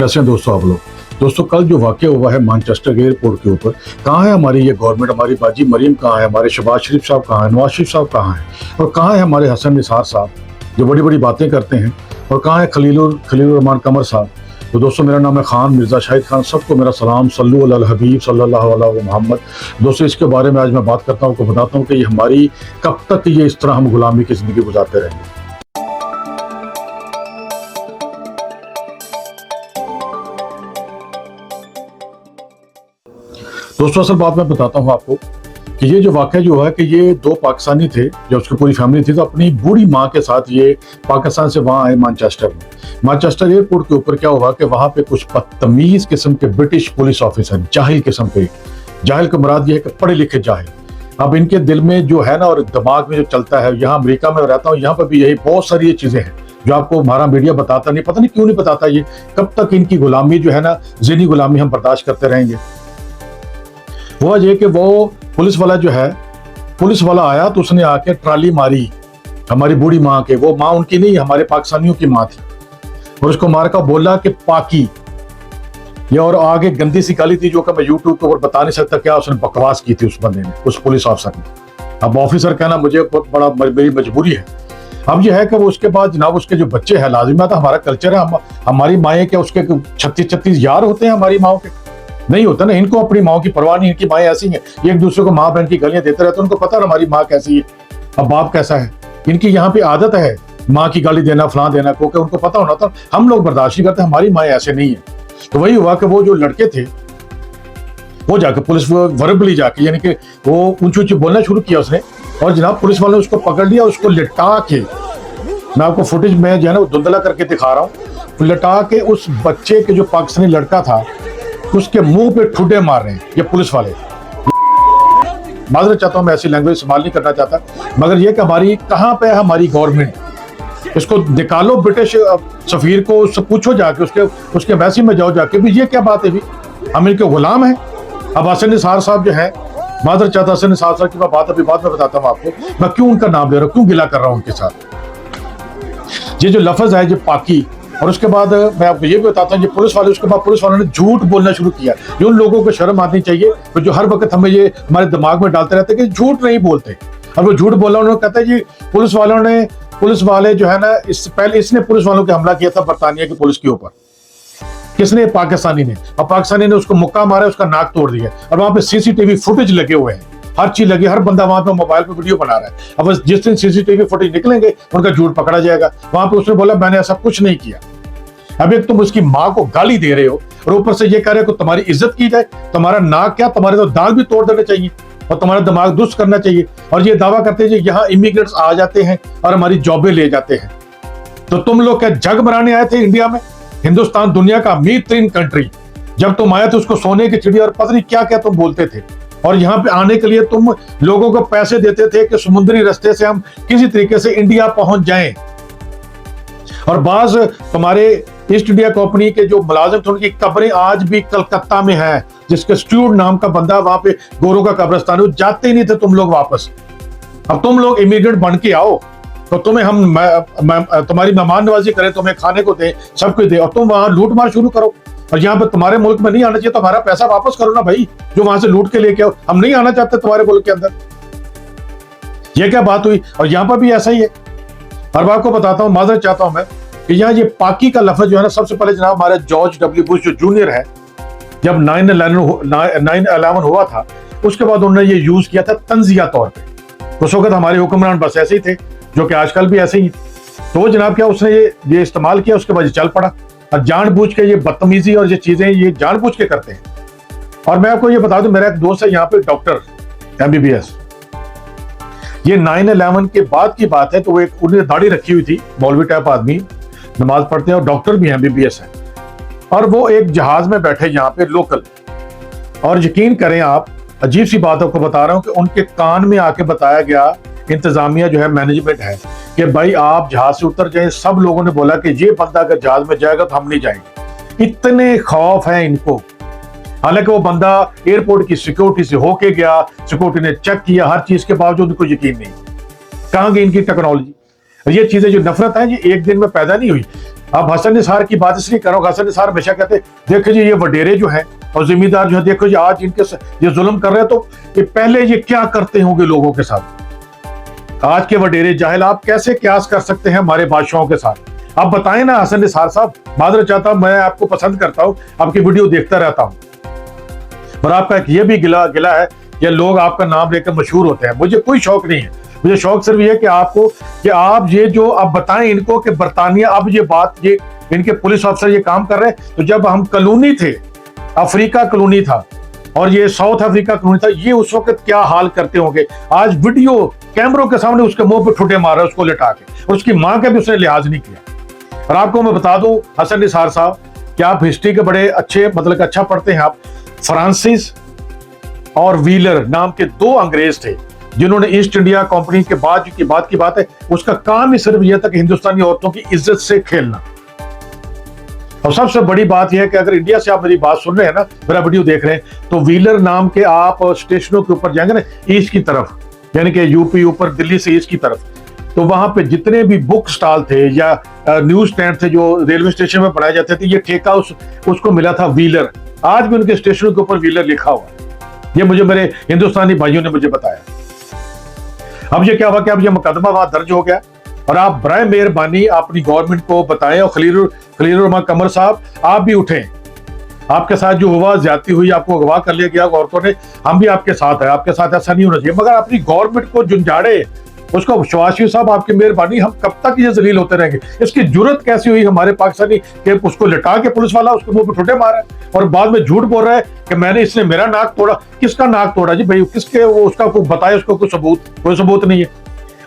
कैसे हैं दोस्तों आप लोग। दोस्तों कल जो वाक़या हुआ है मैनचेस्टर के एयरपोर्ट के ऊपर, कहाँ है हमारी ये गवर्नमेंट, हमारी बाजी मरीम कहाँ है, हमारे शहबाज शरीफ साहब कहाँ है, नवाज शरीफ साहब कहाँ हैं, और कहाँ है हमारे हसन निसार साहब जो बड़ी बड़ी बातें करते हैं, और कहाँ है खलीलुर रहमान कमर साहब। तो दोस्तों मेरा नाम है खान मिर्ज़ा शाहिद खान, सबको मेरा सलाम, सल्लु अल हबीब सल्लल्लाहु अलैहि मोहम्मद। दोस्तों इसके बारे में आज मैं बात करता हूँ, आपको बताता हूँ कि ये हमारी कब तक ये इस तरह हम गुलामी की ज़िंदगी गुजारते रहेंगे। दोस्तों असल बात मैं बताता हूँ आपको कि ये जो वाक़या जो है कि ये दो पाकिस्तानी थे, जो उसकी पूरी फैमिली थी, तो अपनी बूढ़ी माँ के साथ ये पाकिस्तान से वहाँ आए मैनचेस्टर में। मैनचेस्टर एयरपोर्ट के ऊपर क्या हुआ कि वहाँ पे कुछ बदतमीज किस्म के ब्रिटिश पुलिस ऑफिसर, जाहिल किस्म के, जाहिल का मुराद ये है कि पढ़े लिखे जाहिल। अब इनके दिल में जो है ना और दिमाग में जो चलता है, यहाँ अमेरिका में रहता हूँ, यहाँ पर भी यही बहुत सारी ये चीज़ें हैं जो आपको हमारा मीडिया बताता नहीं, पता नहीं क्यों नहीं बताता। ये कब तक इनकी गुलामी जो है ना, ज़हनी गुलामी हम बर्दाश्त करते रहेंगे। वो ये कि वो पुलिस वाला जो है, पुलिस वाला आया तो उसने आके ट्राली मारी हमारी बूढ़ी माँ के, वो माँ उनकी नहीं, हमारे पाकिस्तानियों की माँ थी, और उसको मार का बोला कि पाकी, ये और आगे गंदी सी गाली थी जो कि मैं यूट्यूब के ऊपर बता नहीं सकता क्या उसने बकवास की थी उस बंदे ने, उस पुलिस ऑफिसर ने। अब ऑफिसर कहना मुझे बड़ा मेरी मजबूरी है। अब यह है कि वो उसके बाद जनाब उसके जो बच्चे हैं, लाजिम था, हमारा कल्चर है, हमारी माएँ के उसके 36 यार होते हैं, हमारी माओ के नहीं होता ना। इनको अपनी माँ की परवाह नहीं, इनकी माएँ ऐसी हैं, एक दूसरे को माँ बहन की गालियां देते रहते हैं, उनको पता है हमारी माँ कैसी है, अब बाप कैसा है। इनकी यहाँ पे आदत है माँ की गाली देना, फलां देना, क्योंकि उनको पता होना था। हम लोग बर्दाश्त नहीं करते, हमारी माएँ ऐसे नहीं है। तो वही हुआ कि वो जो लड़के थे वो जाके पुलिस वर्बली जाके, यानी कि वो ऊंची ऊंची बोलना शुरू किया उसने, और जनाब पुलिस वाले ने उसको पकड़ लिया, उसको लिटा के, मैं आपको फुटेज में जो है ना धुंधला करके दिखा रहा हूँ, लिटा के उस बच्चे के जो पाकिस्तानी लड़का था उसके मुंह पे ठुड्डे मार रहे हैं ये पुलिस वाले। माजरत चाहता हूं, मैं ऐसी लैंग्वेज इस्तेमाल नहीं करना चाहता, मगर ये कि हमारी कहाँ पे है हमारी गवर्नमेंट। इसको निकालो, ब्रिटिश सफीर को उससे पूछो जाके, उसके एम्बेसी में जाओ जाके भी ये क्या बात है, भी हम इनके गुलाम हैं। अब हसन निसार साहब जो है, माजरत चाहता, हसन निसार साहब की बात अभी बाद में बताता हूँ आपको, मैं क्यों उनका नाम ले रहा हूँ, क्यों गिला कर रहा हूँ उनके साथ। ये जो लफ्ज है, ये पाकी, और उसके बाद मैं आपको ये भी बताता हूँ, ये पुलिस वाले, उसके बाद पुलिस वालों ने झूठ बोलना शुरू किया। जो उन लोगों को शर्म आनी चाहिए, तो जो हर वक्त हमें ये हमारे दिमाग में डालते रहते हैं कि झूठ नहीं बोलते। अब वो झूठ बोला, उन्होंने कहता है जी पुलिस वाले जो है ना, इससे पहले इसने पुलिस वालों पे हमला किया था बरतानिया की पुलिस के ऊपर। किसने? पाकिस्तानी ने। अब पाकिस्तानी ने उसको मुक्का मारा, उसका नाक तोड़ दिया, और वहां पे सीसीटीवी फुटेज लगे हुए हैं, हर चीज लगी, हर बंदा वहां पे मोबाइल पे वीडियो बना रहा है। अब जिस दिन सीसीटीवी फुटेज निकलेंगे उनका झूठ पकड़ा जाएगा। वहां पे उसने बोला मैंने ऐसा कुछ नहीं किया। अब एक तुम उसकी माँ को गाली दे रहे हो और ऊपर से ये कह रहे हो कि तुम्हारी इज्जत की जाए, तुम्हारा नाक क्या, तुम्हारे तो दांत भी तोड़ देने चाहिए और तुम्हारा दिमाग दुरुस्त करना चाहिए, और ये दावा करते हैं यहाँ इमिग्रेंट्स आ जाते हैं और हमारी जॉबें ले जाते हैं। तो तुम लोग क्या जग बनाने आए थे इंडिया में? हिंदुस्तान दुनिया का अमीर तरीन कंट्री, जब तुम आए थे उसको सोने की चिड़िया और पता नहीं क्या क्या तुम बोलते थे, और यहाँ पे आने के लिए तुम लोगों को पैसे देते थे कि समुद्री रास्ते से हम किसी तरीके से इंडिया पहुंच जाएं। और बाज तुम्हारे ईस्ट इंडिया कंपनी के जो मुलाजिम थे उनकी कब्रें आज भी कलकत्ता में है, जिसके स्टूअर्ट नाम का बंदा, वहां पे गोरों का कब्रिस्तान है, जाते ही नहीं थे तुम लोग वापस। अब तुम लोग इमिग्रेंट बन के आओ तो तुम्हें हम तुम्हारी मेहमान नवाजी करें, तुम्हें खाने को दे, सब कुछ दे, और तुम वहां लूट मार शुरू करो। और यहाँ पे तुम्हारे मुल्क में नहीं आना चाहिए तो हमारा पैसा वापस करो ना भाई, जो वहां से लूट के लेके आओ। हम नहीं आना चाहते तुम्हारे मुल्क के अंदर। ये क्या बात हुई? और यहाँ पर भी ऐसा ही है। और मैं आपको बताता हूँ, माजरत चाहता हूँ मैं, कि यहाँ ये पाकी का लफ्ज जो है ना, सबसे पहले जनाब हमारे जॉर्ज डब्ल्यू बुश जो जूनियर है, जब 9/11 हुआ था, उसके बाद उन्होंने ये यूज किया था तंजिया तौर पे। उस वक्त हमारे हुक्मरान बस ऐसे ही थे, जो कि आजकल भी ऐसे ही। तो जनाब क्या उसने ये इस्तेमाल किया, उसके बाद ये चल पड़ा, और जानबूझ के ये बदतमीजी और ये चीजें ये जानबूझ के करते हैं। और मैं आपको ये बता दूं, मेरा एक दोस्त है यहाँ पे डॉक्टर MBBS, ये 9/11 के बाद की बात है, तो वो एक उन्हें दाढ़ी रखी हुई थी, मौलवी टाइप आदमी, नमाज पढ़ते हैं और डॉक्टर भी हैं, MBBS है। और वो एक जहाज में बैठे यहाँ पे लोकल, और यकीन करें आप, अजीब सी बात आपको बता रहा हूँ कि उनके कान में आके बताया गया, इंतजामिया जो है, मैनेजमेंट है, कि भाई आप जहाज से उतर जाएं। सब लोगों ने बोला कि ये बंदा अगर जहाज में जाएगा तो हम नहीं जाएंगे। इतने खौफ है इनको। हालांकि वो बंदा एयरपोर्ट की सिक्योरिटी से होके गया, सिक्योरिटी ने चेक किया, हर चीज के बावजूद उनको यकीन नहीं। कहाँ गई इनकी टेक्नोलॉजी? ये चीजें जो नफरत है, ये एक दिन में पैदा नहीं हुई। अब हसन निसार की बात इसलिए करो, हसन निसार हमेशा कहते देखो जी ये वडेरे जो है और जिम्मेदार जो है, देखो जी आज इनके ये जुल्म कर रहे हैं तो ये पहले ये क्या करते होंगे लोगों के साथ। आज के वडेरे जाहिल आप कैसे क्यास कर सकते हैं हमारे बादशाहों के साथ। आप बताएं ना हसन निसार साहब, मादर चाहता हूं, मैं आपको पसंद करता हूं, आपकी वीडियो देखता रहता हूं, पर आपका एक ये भी गिला है कि लोग आपका नाम लेकर मशहूर होते हैं। मुझे कोई शौक नहीं है, मुझे शौक सिर्फ ये कि आपको कि आप ये जो आप बताएं इनको कि बरतानिया अब ये बात ये इनके पुलिस अफसर ये काम कर रहे हैं, तो जब हम कॉलोनी थे, अफ्रीका कॉलोनी था और ये साउथ अफ्रीका कॉलोनी था, ये उस वक्त क्या हाल करते होंगे। आज वीडियो कैमरों के सामने उसके मुंह पे ठुटे मार रहा है उसको लिटा के, और उसकी मां का भी उसने लिहाज नहीं किया। और आपको मैं बता दूं हसन निसार साहब कि आप हिस्ट्री के बड़े अच्छे मतलब अच्छा पढ़ते हैं आप। फ्रांसिस और व्हीलर नाम के दो अंग्रेज थे जिन्होंने ईस्ट इंडिया कंपनी के बाद की बात है, उसका काम ही सिर्फ यह था कि हिंदुस्तानी औरतों की इज्जत से खेलना। और सबसे बड़ी बात यह है कि अगर इंडिया से आप मेरी बात सुन रहे हैं ना, मेरा वीडियो देख रहे हैं, तो व्हीलर नाम के आप स्टेशनों के ऊपर जाएंगे ना ईस्ट की तरफ, यानी कि यूपी ऊपर दिल्ली से ईस्ट की तरफ, तो वहां पे जितने भी बुक स्टॉल थे या न्यूज स्टैंड थे जो रेलवे स्टेशन में बनाए जाते थे, ये ठेका उसको मिला था व्हीलर। आज भी उनके स्टेशनों के ऊपर व्हीलर लिखा हुआ है, ये मुझे मेरे हिंदुस्तानी भाइयों ने मुझे बताया। अब ये क्या हुआ कि अब ये मुकदमा वहां दर्ज हो गया, और आप बराए मेहरबानी अपनी गवर्नमेंट को बताएं, और खलील रहमान कमर साहब आप भी उठें। आपके साथ जो हुआ, ज्यादती हुई, आपको अगवा कर लिया गया औरतों ने, हम भी आपके साथ है, आपके साथ ऐसा नहीं होना चाहिए, मगर अपनी गवर्नमेंट को झुंझाड़े उसको। शवाशी साहब आपकी मेहरबानी, हम कब तक ये जलील होते रहेंगे। इसकी जरूरत कैसी हुई हमारे पाकिस्तानी के उसको लिटा के पुलिस वाला उसके मुंह पे ठुटे मारा है और बाद में झूठ बोल रहा है कि मैंने इसने मेरा नाक तोड़ा। किसका नाक तोड़ा जी भाई, किसके वो उसका कोई बताया, उसको कोई सबूत नहीं है।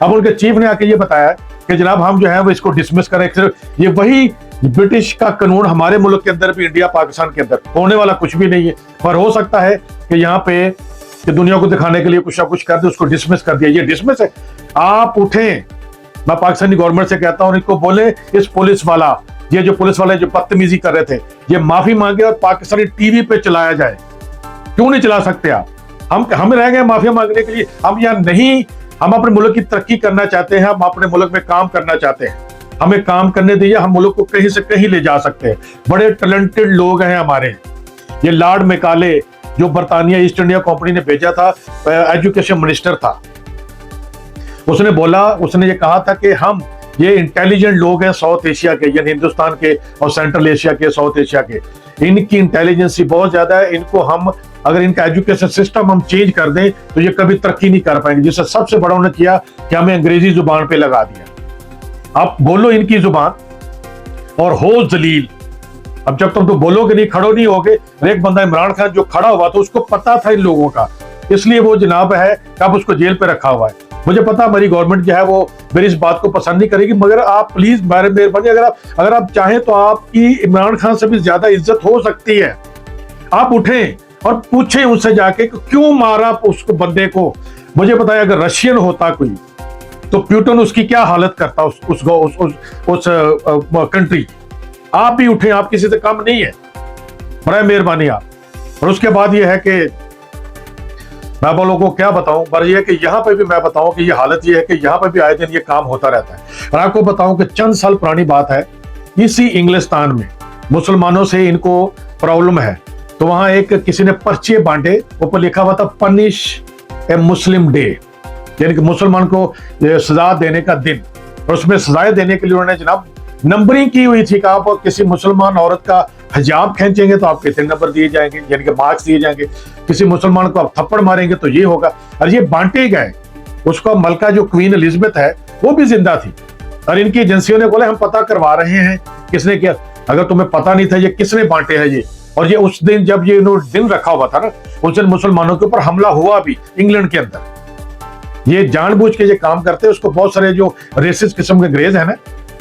अब उनके चीफ ने आके ये बताया कि जनाब हम जो है वो इसको डिसमिस करें। सिर्फ ये वही ब्रिटिश का कानून हमारे मुल्क के अंदर भी, इंडिया पाकिस्तान के अंदर होने वाला कुछ भी नहीं है, पर हो सकता है कि यहाँ पे कि दुनिया को दिखाने के लिए कुछ ना कुछ कर दे, उसको डिसमिस कर दिया। ये डिसमिस है। आप उठें, मैं पाकिस्तानी गवर्नमेंट से कहता हूं, इनको बोले इस पुलिस वाला, ये जो पुलिस वाले जो बदतमीजी कर रहे थे, ये माफी मांगे और पाकिस्तानी टीवी पे चलाया जाए। क्यों नहीं चला सकते आप? हम रह गए माफिया मांगने के लिए? हम यहाँ नहीं, हम अपने मुल्क की तरक्की करना चाहते हैं, हम अपने मुल्क में काम करना चाहते हैं, हमें काम करने दीजिए। हम मुल्क को कहीं से कहीं ले जा सकते हैं। बड़े टैलेंटेड लोग हैं हमारे। ये लॉर्ड मैकाले जो बरतानिया ईस्ट इंडिया कंपनी ने भेजा था, एजुकेशन मिनिस्टर था, उसने बोला, उसने ये कहा था कि हम ये इंटेलिजेंट लोग हैं साउथ एशिया के, यानी हिंदुस्तान के और सेंट्रल एशिया के, साउथ एशिया के, इनकी इंटेलिजेंसी बहुत ज्यादा है। इनको हम अगर इनका एजुकेशन सिस्टम हम चेंज कर दें तो ये कभी तरक्की नहीं कर पाएंगे। जिससे सबसे बड़ा उन्होंने किया कि हमें अंग्रेजी जुबान पे लगा दिया। आप बोलो इनकी जुबान और हो जलील। अब जब तुम तो बोलोगे नहीं, खड़ो नहीं होगे। एक बंदा इमरान खान जो खड़ा हुआ था उसको पता था इन लोगों का, इसलिए वो जनाब है कब उसको जेल पे रखा हुआ है। मुझे पता मेरी गवर्नमेंट जो है वो मेरी इस बात को पसंद नहीं करेगी, मगर आप प्लीज मेहरबानी अगर आप चाहें तो आपकी इमरान खान से भी ज्यादा इज्जत हो सकती है। आप उठें और पूछें उनसे जाके कि क्यों मारा उसको बंदे को। मुझे बताया अगर रशियन होता कोई तो प्यूटन उसकी क्या हालत करता उस कंट्री। आप भी उठें, आप किसी से कम नहीं है, बड़ा मेहरबानी आप। और उसके बाद ये है कि मैं आप लोगों को क्या बताऊं, पर यह है कि यहाँ पे भी मैं बताऊं कि ये हालत ये है कि यहाँ पे भी आए दिन ये काम होता रहता है। और आपको बताऊं कि चंद साल पुरानी बात है, इसी इंग्लिस्तान में मुसलमानों से इनको प्रॉब्लम है, तो वहां एक किसी ने पर्चे बांटे, ऊपर लिखा हुआ था पनिश ए मुस्लिम डे, यानी कि मुसलमान को सजा देने का दिन। और उसमें सजाएं देने के लिए उन्होंने जनाब नंबरिंग की हुई थी कि आप किसी मुसलमान औरत का हिजाब खींचेंगे तो आपके इतने नंबर दिए जाएंगे, यानी कि मार्क्स दिए जाएंगे। किसी मुसलमान को आप थप्पड़ मारेंगे तो ये होगा। और ये बांटे गए। उसका मलका जो क्वीन एलिजाबेथ है वो भी जिंदा थी, और इनकी एजेंसियों ने बोले हम पता करवा रहे हैं किसने किया। अगर तुम्हें पता नहीं था ये किसने बांटे हैं ये, और ये उस दिन जब ये दिन रखा हुआ था ना, उस दिन मुसलमानों के ऊपर हमला हुआ भी इंग्लैंड के अंदर। ये जानबूझ के ये काम करते हैं। उसको बहुत सारे जो रेसिस्ट किस्म के अंग्रेज है ना,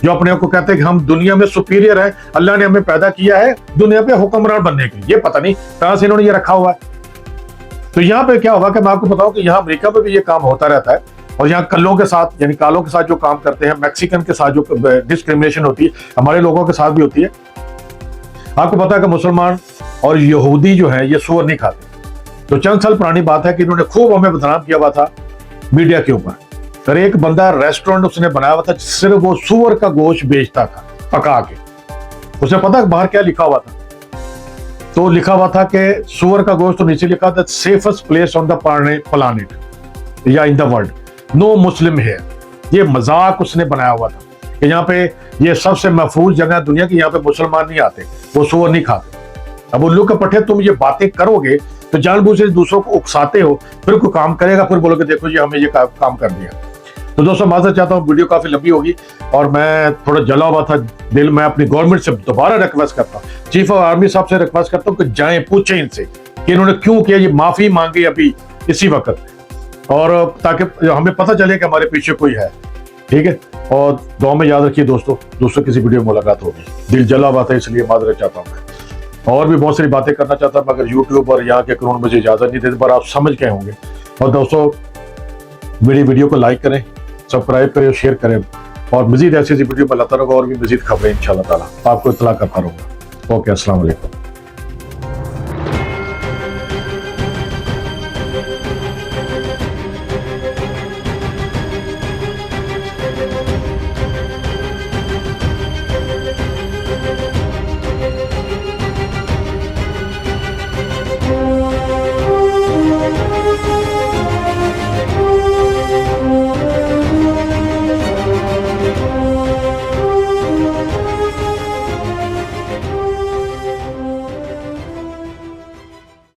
जो अपने आप को कहते हैं कि हम दुनिया में सुपीरियर है, अल्लाह ने हमें पैदा किया है दुनिया पे हुक्मरान बनने के लिए, ये पता नहीं कहां से इन्होंने ये रखा हुआ है। तो यहाँ पे क्या होगा कि मैं आपको बताऊं कि यहाँ अमेरिका में भी ये काम होता रहता है, और यहाँ कल्लों के साथ यानी कालों के साथ जो काम करते हैं, मैक्सिकन के साथ जो डिस्क्रिमिनेशन होती है, हमारे लोगों के साथ भी होती है। आपको पता है कि मुसलमान और यहूदी जो है ये सूअर नहीं खाते। तो चंद साल पुरानी बात है कि इन्होंने खूब हमें बदनाम किया हुआ था मीडिया के ऊपर। फिर एक बंदा रेस्टोरेंट उसने बनाया हुआ था, सिर्फ वो सूअर का गोश्त बेचता था पका के, उसे पता है बाहर क्या लिखा हुआ था? तो लिखा हुआ था कि सुअर का गोश्त, तो नीचे लिखा था safest place on the planet या इन द वर्ल्ड, नो मुस्लिम है। ये मजाक उसने बनाया हुआ था कि यहाँ पे ये सबसे महफूज जगह है दुनिया की, यहाँ पे मुसलमान नहीं आते, वो सुअर नहीं खाते। अब उल्लू के पट्टे तुम ये बातें करोगे तो जानबूझ से दूसरों को उकसाते हो, फिर कोई काम करेगा, फिर बोलोगे देखो जी हमें ये काम कर दिया। तो दोस्तों माजरत चाहता हूँ, वीडियो काफी लंबी होगी और मैं थोड़ा जला हुआ था दिल। मैं अपनी गवर्नमेंट से दोबारा रिक्वेस्ट करता हूँ, चीफ ऑफ आर्मी साहब से रिक्वेस्ट करता हूँ कि जाएं, पूछें इनसे कि इन्होंने क्यों किया, ये माफी मांगे अभी इसी वक्त, और ताकि हमें पता चले कि हमारे पीछे कोई है। ठीक है, और दुआ में याद रखिए दोस्तों किसी वीडियो में मुलाकात होगी। दिल जला हुआ था इसलिए माजरत चाहता हूँ मैं, और भी बहुत सारी बातें करना चाहता हूँ मगर यूट्यूब और यहाँ के कानून मुझे इजाजत नहीं देते, पर आप समझ गए होंगे। और दोस्तों मेरी वीडियो को लाइक करें, सब्सक्राइब करें और शेयर करें, और मजीद ऐसी वीडियो में लाता रहूंगा और भी मजीद खबरें इंशाल्लाह ताला आपको इत्तला करता रहूंगा। ओके, अस्सलाम वालेकुम।